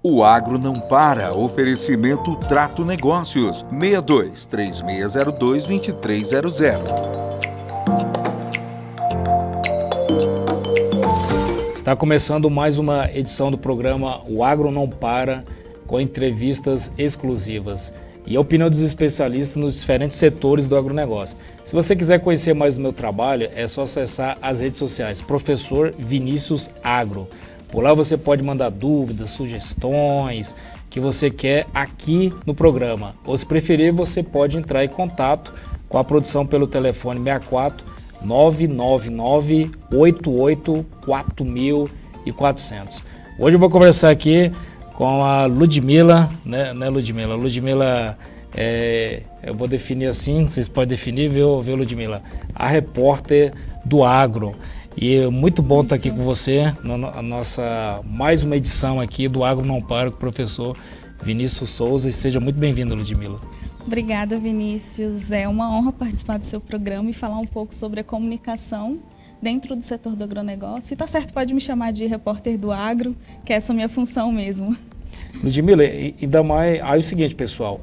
O Agro Não Para. Oferecimento Trato Negócios. 62-3602-2300. Está começando mais uma edição do programa O Agro Não Para, com entrevistas exclusivas e a opinião dos especialistas nos diferentes setores do agronegócio. Se você quiser conhecer mais do meu trabalho, é só acessar as redes sociais, Professor Vinícius Agro. Por lá você pode mandar dúvidas, sugestões que você quer aqui no programa. Ou se preferir, você pode entrar em contato com a produção pelo telefone 64 999 88 4400. Hoje eu vou conversar aqui com a Ludmila, né Ludmila? Ludmila, eu vou definir assim, vocês podem definir, viu Ludmila? A repórter do agro. E é muito bom estar aqui com você na nossa mais uma edição aqui do Agro Não Para com o professor Vinícius Souza. E seja muito bem-vindo, Ludmila. Obrigada, Vinícius. É uma honra participar do seu programa e falar um pouco sobre a comunicação dentro do setor do agronegócio. E tá certo, pode me chamar de repórter do agro, que é essa minha função mesmo. Ludmila, ainda mais... Aí é o seguinte, pessoal,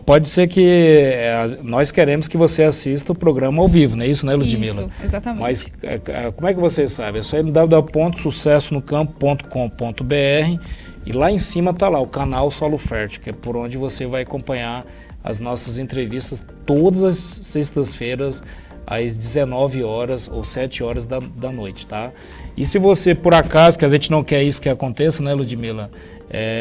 pode ser que nós queremos que você assista o programa ao vivo, não é isso, né, Ludmila? Isso, exatamente. Mas como é que você sabe? É só ir no www.sucessonocampo.com.br e lá em cima está lá o canal Solo Fértil, que é por onde você vai acompanhar as nossas entrevistas todas as sextas-feiras, às 19 horas ou 7 horas da noite, tá? E se você, por acaso, que a gente não quer isso que aconteça, né, Ludmila,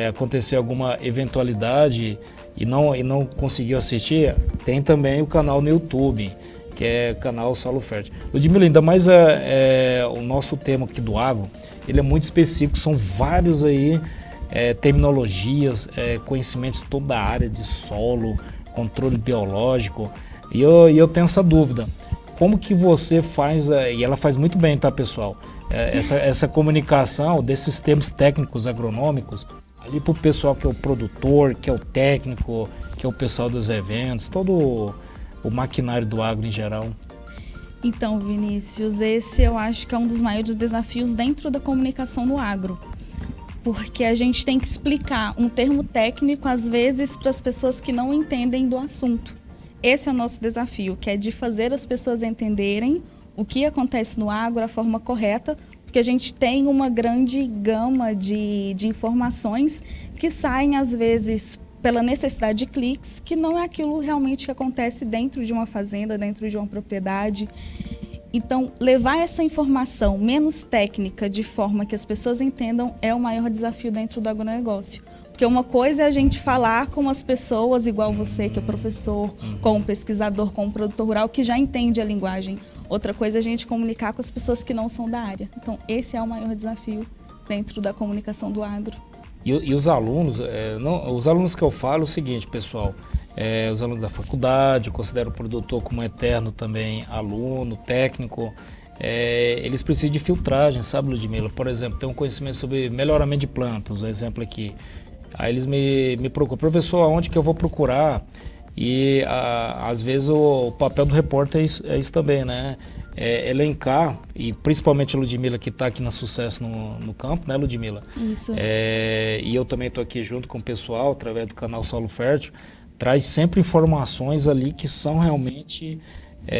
acontecer alguma eventualidade e não conseguiu assistir, tem também o canal no YouTube, que é o canal Solo Fértil. Ludmila, ainda mais o nosso tema aqui do agro, ele é muito específico, são vários aí, terminologias, conhecimentos de toda a área de solo, controle biológico, e eu tenho essa dúvida. Como que você faz, e ela faz muito bem, tá, pessoal, essa comunicação desses termos técnicos agronômicos, ali para o pessoal que é o produtor, que é o técnico, que é o pessoal dos eventos, todo o maquinário do agro em geral? Então, Vinícius, esse eu acho que é um dos maiores desafios dentro da comunicação no agro. Porque a gente tem que explicar um termo técnico, às vezes, para as pessoas que não entendem do assunto. Esse é o nosso desafio, que é de fazer as pessoas entenderem o que acontece no agro, a forma correta, porque a gente tem uma grande gama de informações que saem, às vezes, pela necessidade de cliques, que não é aquilo realmente que acontece dentro de uma fazenda, dentro de uma propriedade. Então, levar essa informação menos técnica de forma que as pessoas entendam é o maior desafio dentro do agronegócio. Porque uma coisa é a gente falar com as pessoas, igual você, que é professor, com um pesquisador, com um produtor rural, que já entende a linguagem. Outra coisa é a gente comunicar com as pessoas que não são da área. Então, esse é o maior desafio dentro da comunicação do agro. E os alunos, os alunos que eu falo é o seguinte, pessoal, os alunos da faculdade, eu considero o produtor como eterno também aluno, técnico, eles precisam de filtragem, sabe, Ludmila? Por exemplo, tem um conhecimento sobre melhoramento de plantas, um exemplo aqui. Aí eles me procuram, professor, aonde que eu vou procurar? E às vezes o papel do repórter é isso também, né? Elencar, e principalmente a Ludmila que está aqui na Sucesso no campo, né, Ludmila? Isso. E eu também estou aqui junto com o pessoal, através do canal Solo Fértil, traz sempre informações ali que são realmente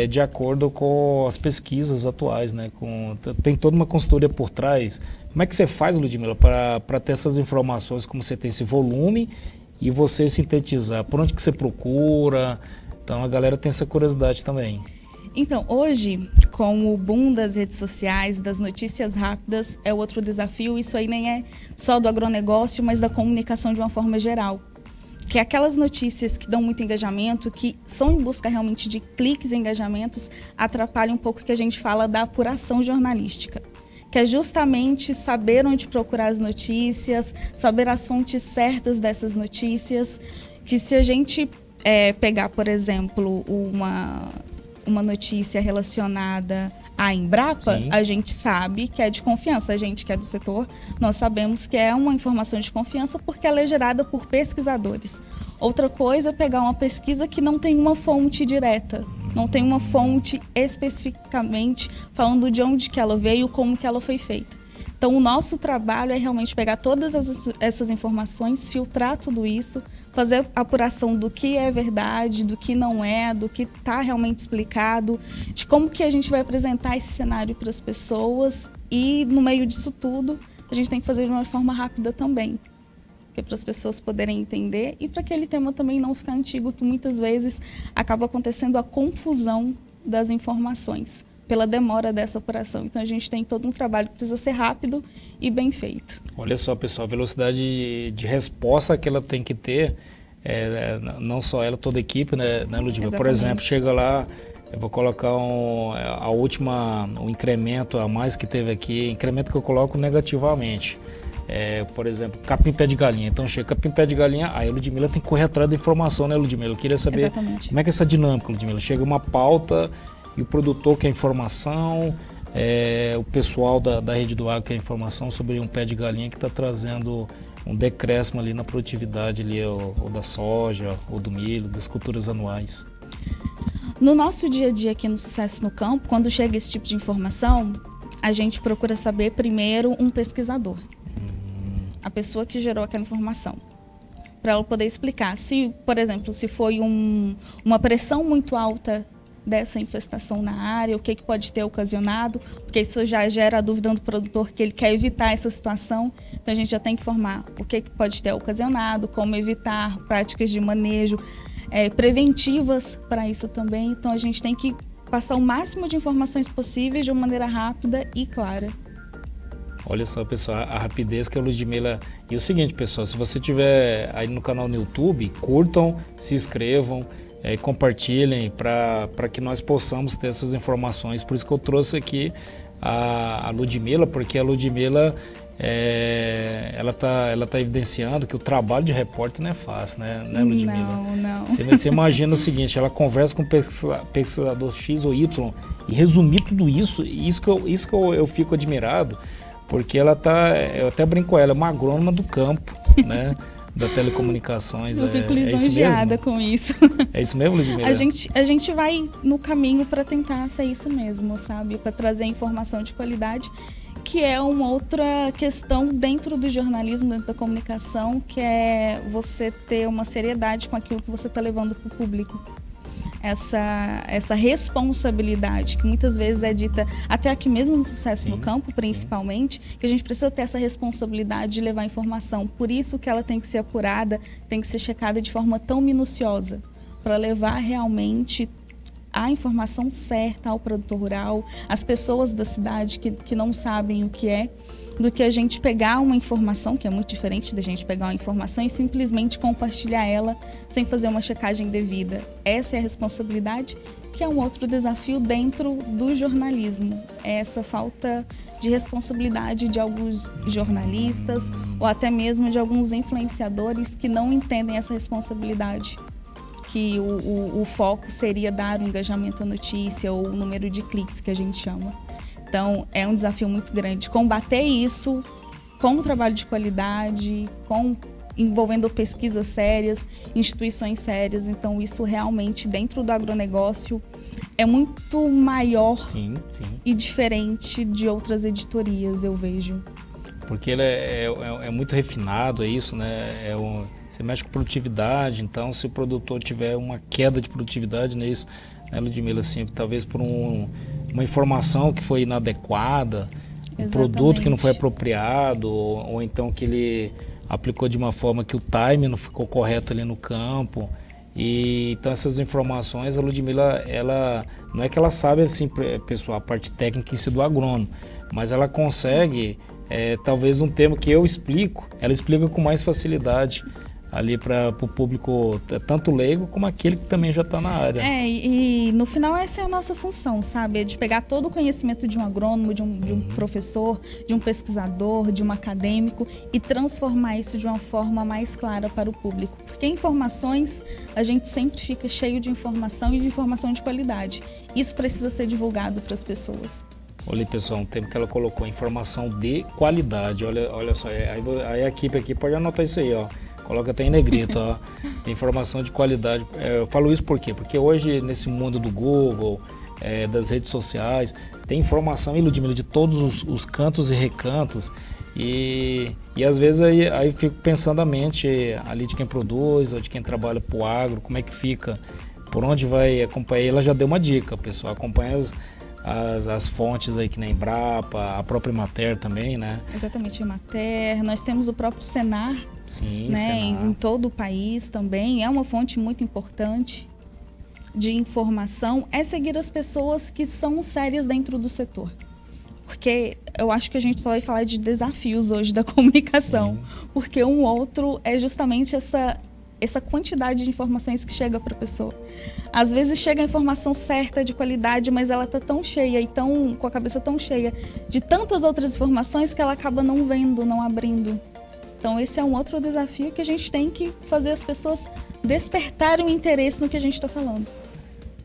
de acordo com as pesquisas atuais, né? Tem toda uma consultoria por trás. Como é que você faz, Ludmila, para ter essas informações, como você tem esse volume e você sintetizar? Por onde que você procura? Então a galera tem essa curiosidade também. Então, hoje, com o boom das redes sociais, das notícias rápidas, é outro desafio. Isso aí nem é só do agronegócio, mas da comunicação de uma forma geral. Que é aquelas notícias que dão muito engajamento, que são em busca realmente de cliques e engajamentos, atrapalham um pouco o que a gente fala da apuração jornalística. Que é justamente saber onde procurar as notícias, saber as fontes certas dessas notícias. Que se a gente pegar, por exemplo, uma notícia relacionada à Embrapa, sim, a gente sabe que é de confiança. A gente que é do setor, nós sabemos que é uma informação de confiança porque ela é gerada por pesquisadores. Outra coisa é pegar uma pesquisa que não tem uma fonte direta, não tem uma fonte especificamente falando de onde que ela veio, como que ela foi feita. Então, o nosso trabalho é realmente pegar todas essas informações, filtrar tudo isso, fazer a apuração do que é verdade, do que não é, do que está realmente explicado, de como que a gente vai apresentar esse cenário para as pessoas e, no meio disso tudo, a gente tem que fazer de uma forma rápida também, para as pessoas poderem entender e para aquele tema também não ficar antigo, que muitas vezes acaba acontecendo a confusão das informações pela demora dessa apuração. Então, a gente tem todo um trabalho que precisa ser rápido e bem feito. Olha só, pessoal, a velocidade de resposta que ela tem que ter, não só ela, toda a equipe, né, Ludmila? Por exemplo, chega lá, eu vou colocar o incremento a mais que teve aqui, incremento que eu coloco negativamente. Por exemplo, capim pé de galinha. Então chega capim pé de galinha, aí a Ludmila tem que correr atrás da informação, né, Ludmila? Eu queria saber Exatamente. Como é que é essa dinâmica, Ludmila? Chega uma pauta e o produtor quer informação, o pessoal da Rede do Agro quer informação sobre um pé de galinha que está trazendo um decréscimo ali na produtividade ali, ou da soja, ou do milho, das culturas anuais. No nosso dia a dia aqui no Sucesso no Campo, quando chega esse tipo de informação, a gente procura saber primeiro um pesquisador. A pessoa que gerou aquela informação, para ela poder explicar se, por exemplo, se foi uma pressão muito alta dessa infestação na área, o que pode ter ocasionado, porque isso já gera a dúvida do produtor que ele quer evitar essa situação. Então a gente já tem que informar o que pode ter ocasionado, como evitar, práticas de manejo preventivas para isso também. Então a gente tem que passar o máximo de informações possíveis de uma maneira rápida e clara. Olha só, pessoal, a rapidez que a Ludmila... E o seguinte, pessoal, se você estiver aí no canal no YouTube, curtam, se inscrevam, compartilhem para que nós possamos ter essas informações. Por isso que eu trouxe aqui a Ludmila, porque a Ludmila ela tá evidenciando que o trabalho de repórter não é fácil, né, Ludmila? Não. Você imagina o seguinte, ela conversa com o pesquisador X ou Y e resumir tudo isso, isso que eu fico admirado. Porque ela eu até brinco com ela, é uma agrônoma do campo, né? Da telecomunicações. Eu fico lisonjeada com isso. É isso mesmo, Ludmila? A gente vai no caminho para tentar ser isso mesmo, sabe? Para trazer informação de qualidade, que é uma outra questão dentro do jornalismo, dentro da comunicação, que é você ter uma seriedade com aquilo que você está levando para o público. Essa responsabilidade que muitas vezes é dita até aqui mesmo no Sucesso no Campo, principalmente, que a gente precisa ter essa responsabilidade de levar informação. Por isso que ela tem que ser apurada, tem que ser checada de forma tão minuciosa, para levar realmente a informação certa ao produtor rural, às pessoas da cidade que não sabem o que é, do que a gente pegar uma informação, que é muito diferente da gente pegar uma informação e simplesmente compartilhar ela sem fazer uma checagem devida. Essa é a responsabilidade, que é um outro desafio dentro do jornalismo. É essa falta de responsabilidade de alguns jornalistas ou até mesmo de alguns influenciadores que não entendem essa responsabilidade, que o foco seria dar um engajamento à notícia ou o número de cliques que a gente chama. Então, é um desafio muito grande combater isso com um trabalho de qualidade, envolvendo pesquisas sérias, instituições sérias. Então, isso realmente, dentro do agronegócio, é muito maior e diferente de outras editorias, eu vejo. Porque ele é muito refinado, é isso, né? Você mexe com produtividade, então se o produtor tiver uma queda de produtividade nisso, né, Ludmila, assim, talvez por uma informação que foi inadequada, um produto que não foi apropriado, ou então que ele aplicou de uma forma que o time não ficou correto ali no campo. E então essas informações, a Ludmila, ela não é que ela sabe, assim, pessoal, a parte técnica em si do agrônomo, mas ela consegue, talvez um termo que eu explico, ela explica com mais facilidade ali para o público, tanto leigo como aquele que também já está na área. E no final essa é a nossa função, sabe? É de pegar todo o conhecimento de um agrônomo, de um professor, de um pesquisador, de um acadêmico e transformar isso de uma forma mais clara para o público. Porque informações, a gente sempre fica cheio de informação e de informação de qualidade. Isso precisa ser divulgado para as pessoas. Olha, pessoal, um termo que ela colocou, informação de qualidade. Olha só, aí a equipe aqui pode anotar isso aí, ó. Coloca até em negrito, ó, informação de qualidade. Eu falo isso por quê? Porque hoje, nesse mundo do Google, das redes sociais, tem informação, hein, Ludmila, de todos os cantos e recantos. E às vezes aí eu fico pensando a mente ali de quem produz ou de quem trabalha para o agro, como é que fica, por onde vai acompanhar. Ela já deu uma dica, pessoal, acompanha as fontes aí que nem Embrapa, a própria Emater também, né? Exatamente, Emater. Nós temos o próprio Senar, Sim, né, Senar. em todo o país também. É uma fonte muito importante de informação. É seguir as pessoas que são sérias dentro do setor. Porque eu acho que a gente só vai falar de desafios hoje da comunicação. Porque um outro é justamente essa quantidade de informações que chega para a pessoa. Às vezes chega a informação certa, de qualidade, mas ela está tão cheia e com a cabeça tão cheia de tantas outras informações que ela acaba não vendo, não abrindo. Então esse é um outro desafio que a gente tem que fazer as pessoas despertarem o interesse no que a gente está falando.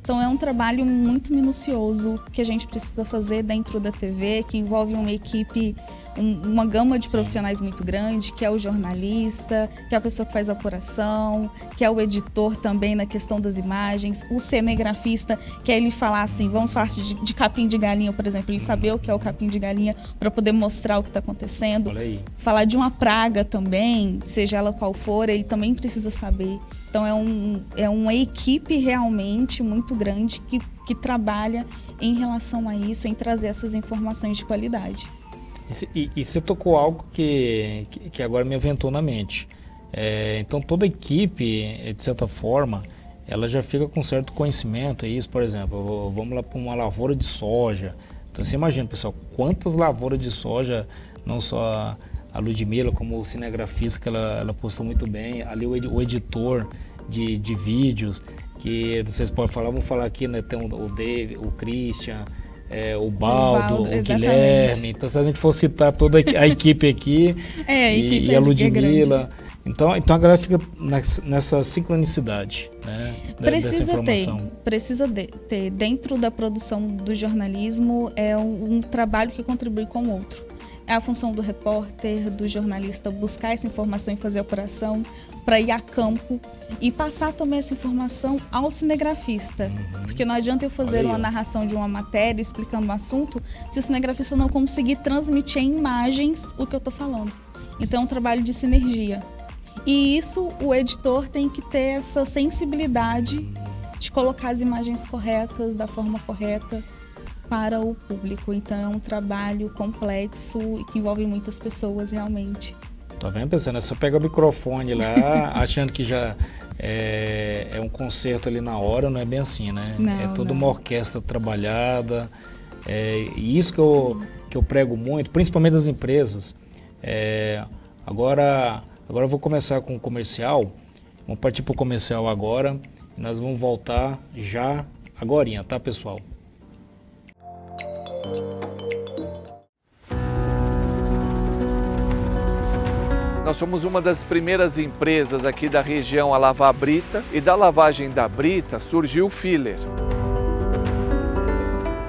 Então é um trabalho muito minucioso que a gente precisa fazer dentro da TV, que envolve uma equipe, uma gama de profissionais muito grande, que é o jornalista, que é a pessoa que faz a apuração, que é o editor também na questão das imagens, o cinegrafista, que é ele falar assim, vamos falar de capim de galinha, por exemplo, ele saber o que é o capim de galinha para poder mostrar o que está acontecendo. Olha aí. Falar de uma praga também, seja ela qual for, ele também precisa saber. Então é uma equipe realmente muito grande que trabalha em relação a isso, em trazer essas informações de qualidade. E você tocou algo que agora me aventou na mente. Então toda a equipe, de certa forma, ela já fica com certo conhecimento. É isso, por exemplo, vamos lá para uma lavoura de soja. Então você imagina, pessoal, quantas lavouras de soja, não só a Ludmila, como o cinegrafista, que ela postou muito bem, ali o editor de vídeos, que vocês podem falar, vamos falar aqui, né? Tem o Dave, o Christian, o Baldo, o Guilherme. Então, se a gente for citar toda a equipe aqui e a Ludmila, então a galera fica nessa sincronicidade, né? Dessa informação. Precisa ter. Dentro da produção do jornalismo, é um trabalho que contribui com o outro. É a função do repórter, do jornalista buscar essa informação e fazer a apuração para ir a campo e passar também essa informação ao cinegrafista. Porque não adianta eu fazer uma narração de uma matéria explicando um assunto se o cinegrafista não conseguir transmitir em imagens o que eu estou falando. Então é um trabalho de sinergia. E isso o editor tem que ter essa sensibilidade de colocar as imagens corretas, da forma correta, para o público. Então é um trabalho complexo e que envolve muitas pessoas realmente. Tá vendo, pensando? Você pega o microfone lá, achando que já é um concerto ali na hora, não é bem assim, né? Não, é toda uma orquestra trabalhada. E isso que eu prego muito, principalmente das empresas. Agora eu vou começar com o comercial. Vamos partir para o comercial agora. E nós vamos voltar já agorinha, tá, pessoal? Nós somos uma das primeiras empresas aqui da região a lavar a brita, e da lavagem da brita surgiu o filler.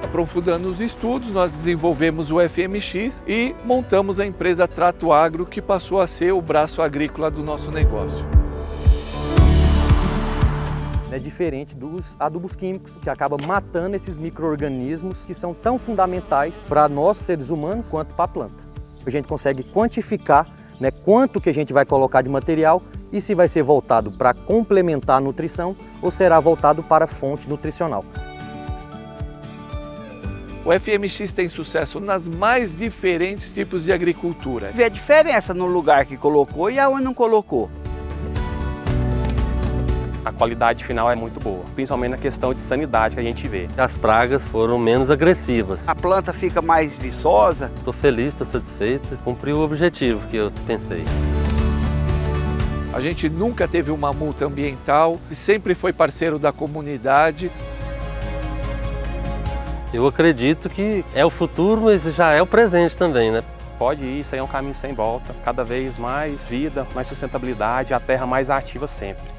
Aprofundando os estudos, nós desenvolvemos o FMX e montamos a empresa Trato Agro, que passou a ser o braço agrícola do nosso negócio. É diferente dos adubos químicos, que acabam matando esses micro-organismos que são tão fundamentais para nós, seres humanos, quanto para a planta. A gente consegue quantificar, né, quanto que a gente vai colocar de material e se vai ser voltado para complementar a nutrição ou será voltado para a fonte nutricional. O FMX tem sucesso nas mais diferentes tipos de agricultura. Vê a diferença no lugar que colocou e aonde não colocou. A qualidade final é muito boa, principalmente na questão de sanidade que a gente vê. As pragas foram menos agressivas. A planta fica mais viçosa. Estou feliz, estou satisfeito, cumpri o objetivo que eu pensei. A gente nunca teve uma multa ambiental, sempre foi parceiro da comunidade. Eu acredito que é o futuro, mas já é o presente também, né? Pode ir, isso aí é um caminho sem volta. Cada vez mais vida, mais sustentabilidade, a terra mais ativa sempre.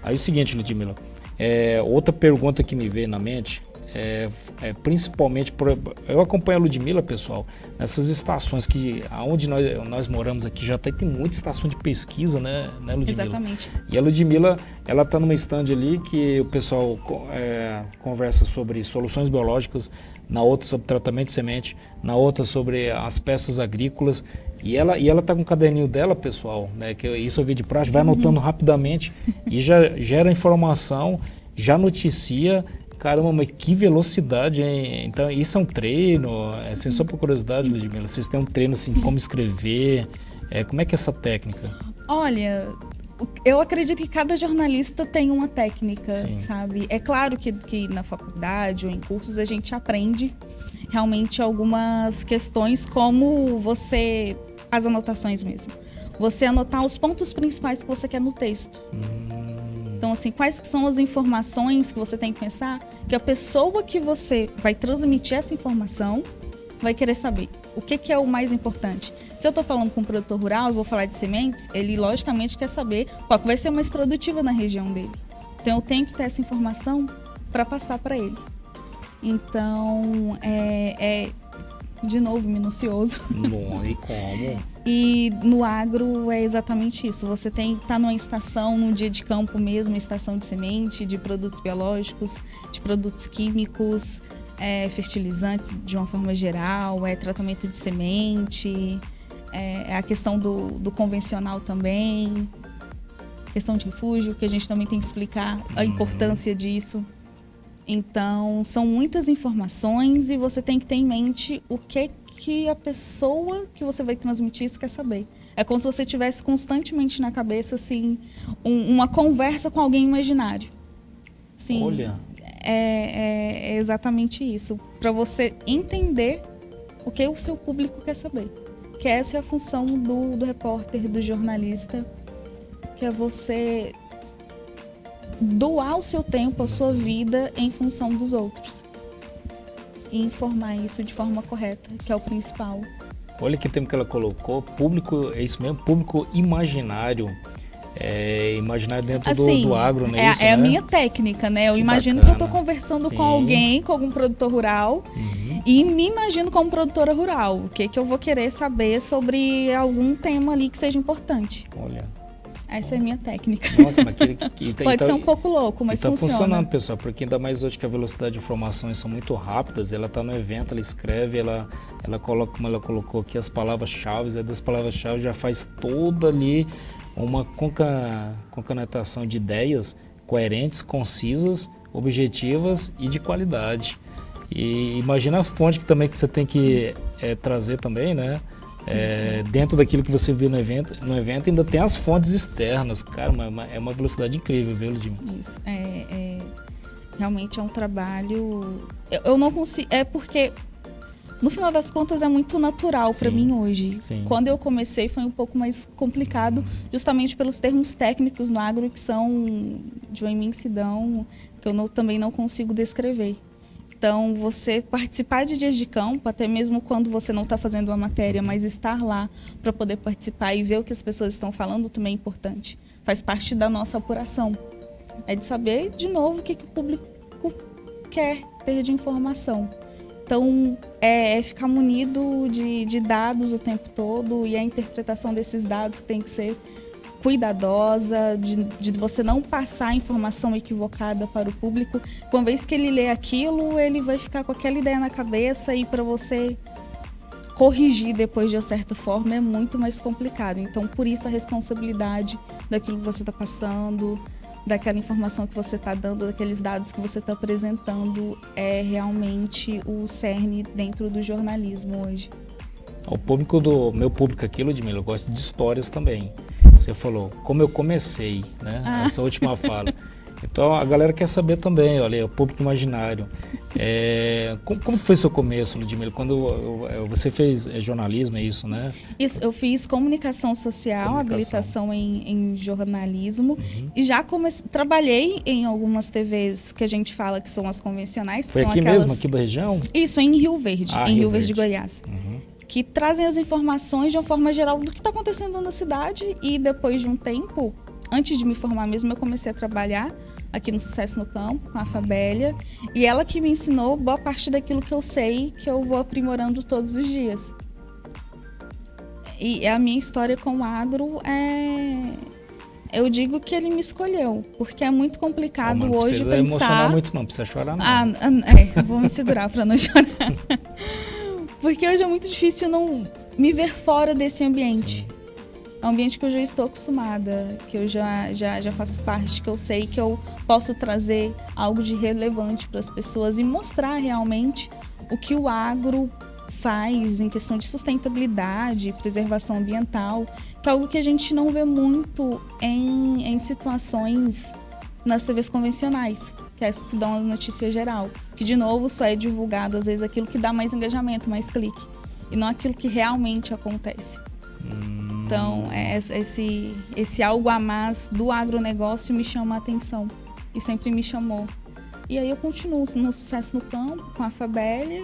Aí é o seguinte, Ludmila, outra pergunta que me veio na mente, principalmente, eu acompanho a Ludmila, pessoal, nessas estações que, onde nós moramos aqui, já tem muita estação de pesquisa, né, Ludmila? Exatamente. E a Ludmila, ela está numa stand ali que o pessoal conversa sobre soluções biológicas, na outra sobre tratamento de semente, na outra sobre as peças agrícolas. E ela tá com o caderninho dela, pessoal, né? Que isso eu vi de prática, vai anotando rapidamente e já gera informação, já noticia. Caramba, mas que velocidade, hein? Então, isso é um treino, assim, só por curiosidade, Ludmila, vocês têm um treino assim, como escrever, como é que é essa técnica? Olha, eu acredito que cada jornalista tem uma técnica, Sim. sabe? É claro que na faculdade ou em cursos a gente aprende realmente algumas questões, como as anotações mesmo. Você anotar os pontos principais que você quer no texto. Então, assim, quais que são as informações que você tem que pensar que a pessoa que você vai transmitir essa informação vai querer saber. O que é o mais importante? Se eu estou falando com um produtor rural, eu vou falar de sementes, ele logicamente quer saber qual que vai ser mais produtiva na região dele. Então, eu tenho que ter essa informação para passar para ele. Então, de novo, minucioso. Bom, e como? E no agro é exatamente isso. Você tá numa estação, num dia de campo mesmo, estação de semente, de produtos biológicos, de produtos químicos, fertilizantes de uma forma geral, tratamento de semente, a questão do convencional também, questão de refúgio, que a gente também tem que explicar a importância disso. Então, são muitas informações e você tem que ter em mente o que a pessoa que você vai transmitir isso quer saber. É como se você tivesse constantemente na cabeça, assim, uma conversa com alguém imaginário. Sim, Olha. É exatamente isso. Para você entender o que o seu público quer saber. Que essa é a função do repórter, do jornalista, que é você doar o seu tempo, a sua vida em função dos outros. E informar isso de forma correta, que é o principal. Olha que termo que ela colocou, público, é isso mesmo, público imaginário. Imaginário dentro assim, do agro, né? Isso, a né? minha técnica, né? Eu Que imagino bacana. que eu estou conversando Sim. com alguém, com algum produtor rural, e me imagino como produtora rural. O que eu vou querer saber sobre algum tema ali que seja importante. Olha. Essa é a minha técnica. Nossa, mas Pode ser um pouco louco, mas está funciona. funcionando, pessoal, porque ainda mais hoje que a velocidade de informações são muito rápidas, ela está no evento, ela escreve, ela coloca, como ela colocou aqui, as palavras-chave, e das palavras-chave já faz toda ali uma concatenação de ideias coerentes, concisas, objetivas e de qualidade. E imagina a fonte que também que você tem que trazer também, né? Dentro daquilo que você viu no evento ainda tem as fontes externas. Cara, é uma velocidade incrível, viu, Ludmila? Isso, realmente é um trabalho... Eu não consigo... É porque, no final das contas, é muito natural para mim hoje. Sim. Quando eu comecei foi um pouco mais complicado, justamente pelos termos técnicos no agro que são de uma imensidão que eu também não consigo descrever. Então, você participar de dias de campo, até mesmo quando você não está fazendo uma matéria, mas estar lá para poder participar e ver o que as pessoas estão falando também é importante. Faz parte da nossa apuração. É de saber, de novo, o que o público quer ter de informação. Então, ficar munido de dados o tempo todo e a interpretação desses dados que tem que ser cuidadosa, de você não passar a informação equivocada para o público. Uma vez que ele lê aquilo, ele vai ficar com aquela ideia na cabeça e para você corrigir depois de uma certa forma é muito mais complicado. Então, por isso a responsabilidade daquilo que você está passando, daquela informação que você está dando, daqueles dados que você está apresentando, é realmente o cerne dentro do jornalismo hoje. O meu público aqui, Ludmila, eu gosto de histórias também. Você falou, como eu comecei, né? Essa última fala. Então, a galera quer saber também, olha, o público imaginário. Como foi seu começo, Ludmila? Quando você fez jornalismo, é isso, né? Isso, eu fiz comunicação social, habilitação em jornalismo. E já trabalhei em algumas TVs que a gente fala que são as convencionais. Foi que aqui são aquelas... mesmo, aqui da região? Isso, em Rio Verde, em Rio Verde de Goiás. Que trazem as informações de uma forma geral do que está acontecendo na cidade e depois de um tempo antes de me formar mesmo, eu comecei a trabalhar aqui no Sucesso no Campo, com a Fabélia, e ela que me ensinou boa parte daquilo que eu sei, que eu vou aprimorando todos os dias. E a minha história com o agro eu digo que ele me escolheu, porque é muito complicado hoje pensar... Não precisa emocionar muito não, precisa chorar não. Eu vou me segurar para não chorar. Porque hoje é muito difícil não me ver fora desse ambiente. Sim. É um ambiente que eu já estou acostumada, que eu já faço parte, que eu sei que eu posso trazer algo de relevante para as pessoas e mostrar realmente o que o agro faz em questão de sustentabilidade, preservação ambiental, que é algo que a gente não vê muito em situações nas TVs convencionais, que é as que dão a notícia geral, que de novo só é divulgado às vezes aquilo que dá mais engajamento, mais clique, e não aquilo que realmente acontece. Então, esse algo a mais do agronegócio me chama a atenção e sempre me chamou. E aí eu continuo no Sucesso no Campo, com a Fabélia,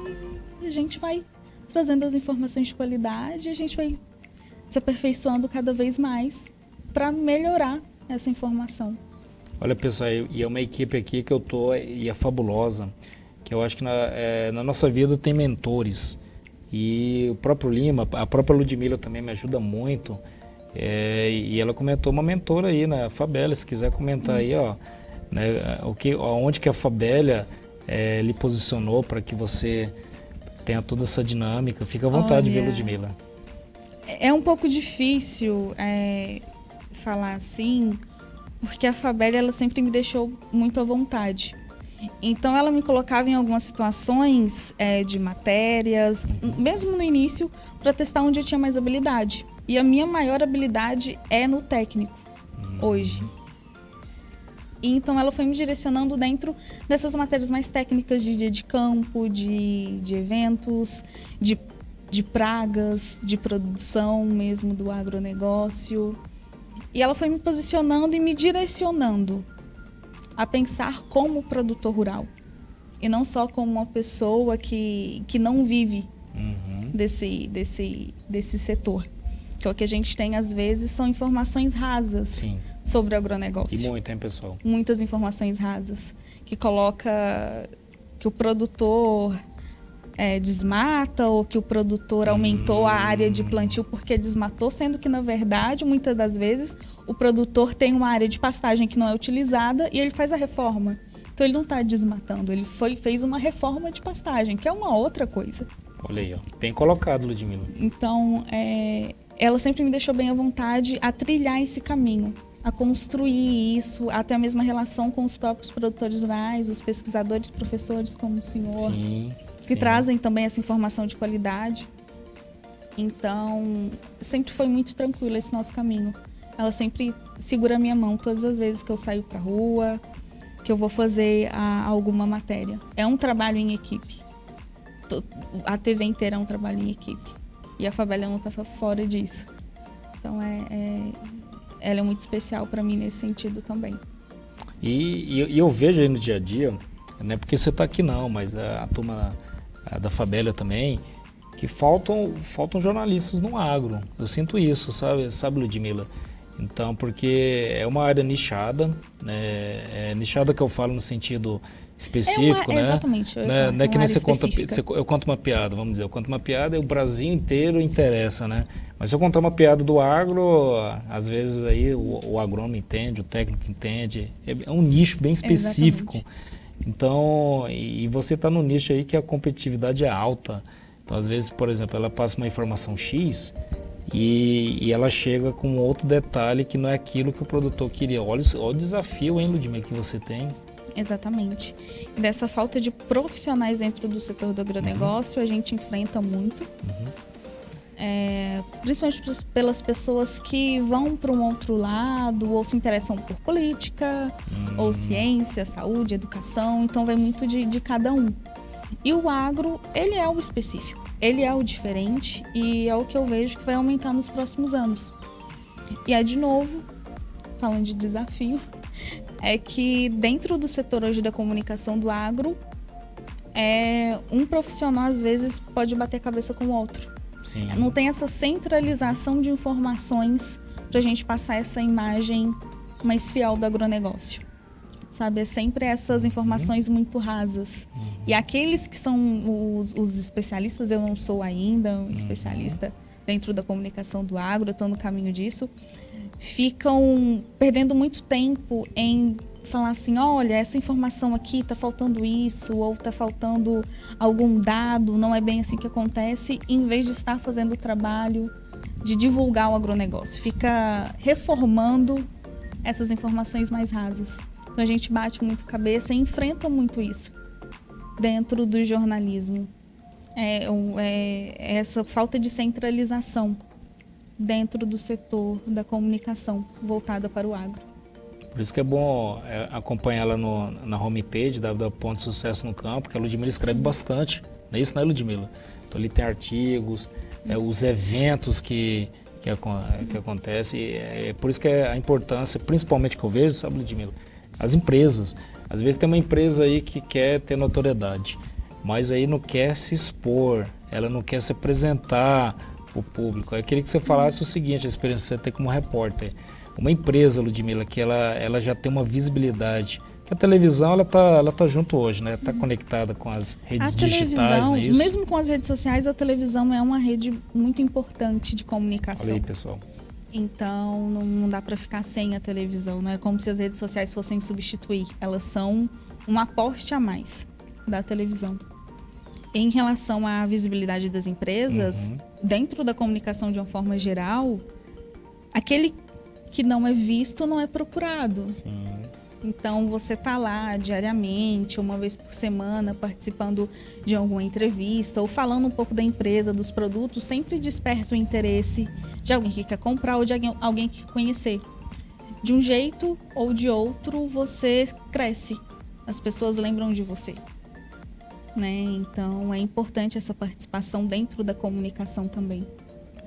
e a gente vai trazendo as informações de qualidade, e a gente vai se aperfeiçoando cada vez mais para melhorar essa informação. Olha, pessoal, e é uma equipe aqui que eu tô e é fabulosa, que eu acho que na nossa vida tem mentores. E o próprio Lima, a própria Ludmila também me ajuda muito. E ela comentou uma mentora aí na Fabélia, se quiser comentar aí, ó, né, onde que a Fabélia lhe posicionou para que você tenha toda essa dinâmica. Fica à vontade, viu, Ludmila? É um pouco difícil falar assim, porque a Fabélia ela sempre me deixou muito à vontade. Então ela me colocava em algumas situações de matérias, mesmo no início, para testar onde eu tinha mais habilidade. E a minha maior habilidade é no técnico, hoje. E então ela foi me direcionando dentro dessas matérias mais técnicas de dia de campo, de eventos, de pragas, de produção mesmo do agronegócio. E ela foi me posicionando e me direcionando a pensar como produtor rural e não só como uma pessoa que não vive desse setor. Que é o que a gente tem às vezes são informações rasas sobre o agronegócio. E muito, hein, pessoal? Muitas informações rasas que coloca que o produtor desmata ou que o produtor aumentou a área de plantio porque desmatou, sendo que na verdade muitas das vezes o produtor tem uma área de pastagem que não é utilizada e ele faz a reforma. Então ele não está desmatando, ele fez uma reforma de pastagem, que é uma outra coisa. Olha aí, ó. Bem colocado, Ludmila. Então, ela sempre me deixou bem à vontade a trilhar esse caminho, a construir isso, até a mesma relação com os próprios produtores rurais, os pesquisadores, professores como o senhor, que trazem também essa informação de qualidade. Então, sempre foi muito tranquilo esse nosso caminho. Ela sempre segura a minha mão todas as vezes que eu saio para a rua, que eu vou fazer alguma matéria. É um trabalho em equipe. A TV inteira é um trabalho em equipe. E a Fabélia não está fora disso. Então, ela é muito especial para mim nesse sentido também. E eu vejo aí no dia a dia, não é porque você está aqui não, mas a turma da Fabélia também, que faltam jornalistas no agro. Eu sinto isso, sabe, Ludmila? Então, porque é uma área nichada, né? Nichada que eu falo no sentido específico, né? Exatamente. Não é que nem eu conto uma piada, vamos dizer, eu conto uma piada e o Brasil inteiro interessa, né? Mas se eu contar uma piada do agro, às vezes aí o agrônomo entende, o técnico entende, é um nicho bem específico. Exatamente. Então, e você está no nicho aí que a competitividade é alta. Então, às vezes, por exemplo, ela passa uma informação X e ela chega com outro detalhe que não é aquilo que o produtor queria. Olha o desafio, hein, Ludmila, que você tem. Exatamente. E dessa falta de profissionais dentro do setor do agronegócio, a gente enfrenta muito. Principalmente pelas pessoas que vão para um outro lado ou se interessam por política, ou ciência, saúde, educação. Então, vai muito de cada um. E o agro, ele é o específico. Ele é o diferente e é o que eu vejo que vai aumentar nos próximos anos. E aí, de novo, falando de desafio, é que dentro do setor hoje da comunicação do agro, um profissional às vezes pode bater cabeça com o outro. Sim. Não tem essa centralização de informações para a gente passar essa imagem mais fiel do agronegócio. Sabe, é sempre essas informações muito rasas. E aqueles que são os especialistas, eu não sou ainda um especialista dentro da comunicação do agro, eu estou no caminho disso, ficam perdendo muito tempo em falar assim, olha, essa informação aqui está faltando isso, ou está faltando algum dado, não é bem assim que acontece, em vez de estar fazendo o trabalho de divulgar o agronegócio. Fica reformando essas informações mais rasas. Então a gente bate muito cabeça e enfrenta muito isso dentro do jornalismo. Essa falta de centralização dentro do setor da comunicação voltada para o agro. Por isso que é bom acompanhar lá na homepage www.sucesso no campo, que a Ludmila escreve bastante. Não é isso, né, Ludmila? Então ali tem artigos, os eventos que acontecem. É por isso que é a importância, principalmente que eu vejo, sabe, Ludmila? As empresas. Às vezes tem uma empresa aí que quer ter notoriedade, mas aí não quer se expor, ela não quer se apresentar para o público. Eu queria que você falasse o seguinte, a experiência que você tem como repórter. Uma empresa, Ludmila, que ela já tem uma visibilidade, que a televisão ela tá junto hoje, né? Está conectada com as redes digitais, não é isso? Mesmo com as redes sociais, a televisão é uma rede muito importante de comunicação. Olha aí, pessoal. Então, não dá para ficar sem a televisão, não é como se as redes sociais fossem substituir. Elas são um aporte a mais da televisão. Em relação à visibilidade das empresas, dentro da comunicação de uma forma geral, aquele que não é visto não é procurado. Sim. Então, você está lá diariamente, uma vez por semana, participando de alguma entrevista ou falando um pouco da empresa, dos produtos, sempre desperta o interesse de alguém que quer comprar ou de alguém que quer conhecer. De um jeito ou de outro, você cresce. As pessoas lembram de você. Né? Então, é importante essa participação dentro da comunicação também.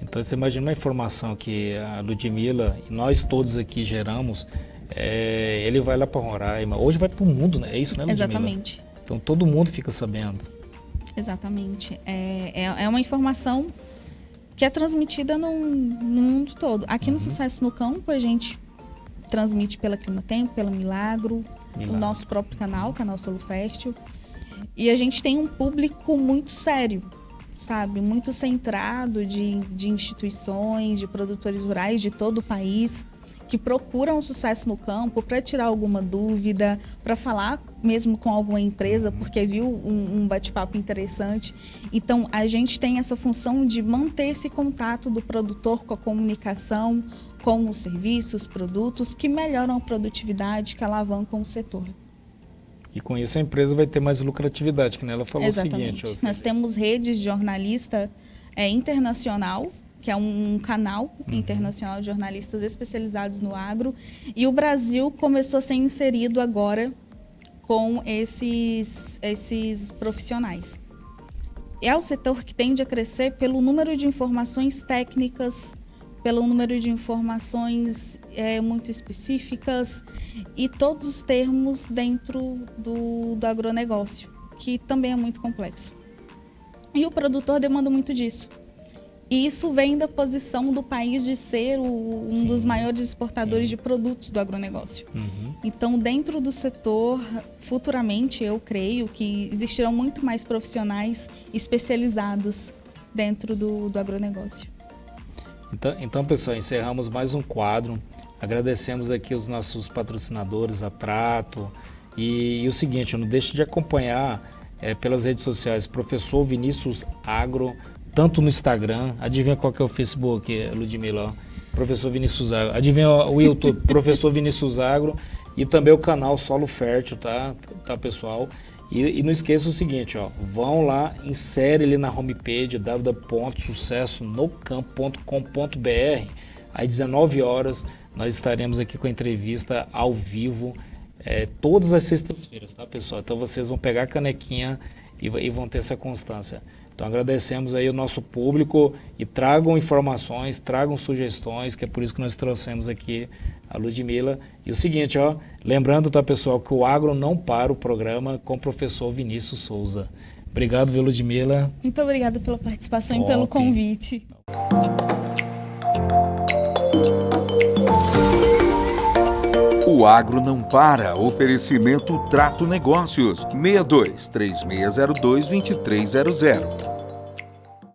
Então, você imagina uma informação que a Ludmila e nós todos aqui geramos, ele vai lá para Roraima, hoje vai para o mundo, né? É isso, né, Ludmila? Exatamente. Então, todo mundo fica sabendo. Exatamente. É uma informação que é transmitida no mundo todo. Aqui no Sucesso no Campo, a gente transmite pela Climatempo, pela Milagro, o nosso próprio canal, o canal Solo Fértil. E a gente tem um público muito sério, sabe? Muito centrado de instituições, de produtores rurais de todo o país, que procuram o Sucesso no Campo para tirar alguma dúvida, para falar mesmo com alguma empresa, porque viu um bate-papo interessante. Então, a gente tem essa função de manter esse contato do produtor com a comunicação, com os serviços, produtos que melhoram a produtividade, que alavancam o setor. E com isso a empresa vai ter mais lucratividade, que ela falou. Exatamente. O seguinte. Nós temos redes de jornalista internacional, que é um canal internacional de jornalistas especializados no agro, e o Brasil começou a ser inserido agora com esses profissionais. É o setor que tende a crescer pelo número de informações técnicas, pelo número de informações muito específicas e todos os termos dentro do agronegócio, que também é muito complexo. E o produtor demanda muito disso. E isso vem da posição do país de ser um dos maiores exportadores de produtos do agronegócio. Então, dentro do setor, futuramente, eu creio que existirão muito mais profissionais especializados dentro do agronegócio. Então, pessoal, encerramos mais um quadro. Agradecemos aqui os nossos patrocinadores, a Trato. E o seguinte, não deixe de acompanhar pelas redes sociais Professor Vinícius Agro, tanto no Instagram, adivinha qual que é o Facebook, Ludmila? Professor Vinícius Agro. Adivinha o YouTube, Professor Vinícius Agro, e também o canal Solo Fértil, tá pessoal? E não esqueça o seguinte, vão lá, insere ali na homepage www.sucessonocampo.com.br. Às 19 horas nós estaremos aqui com a entrevista ao vivo, todas as sextas-feiras, tá, pessoal? Então vocês vão pegar a canequinha e vão ter essa constância. Então agradecemos aí o nosso público e tragam informações, tragam sugestões, que é por isso que nós trouxemos aqui a Ludmila. E o seguinte, lembrando, tá, pessoal, que o Agro não para o programa com o professor Vinícius Souza. Obrigado, viu, Ludmila? Muito obrigada pela participação e pelo convite. O agro não para. Oferecimento Trato Negócios. 62 3602 2300.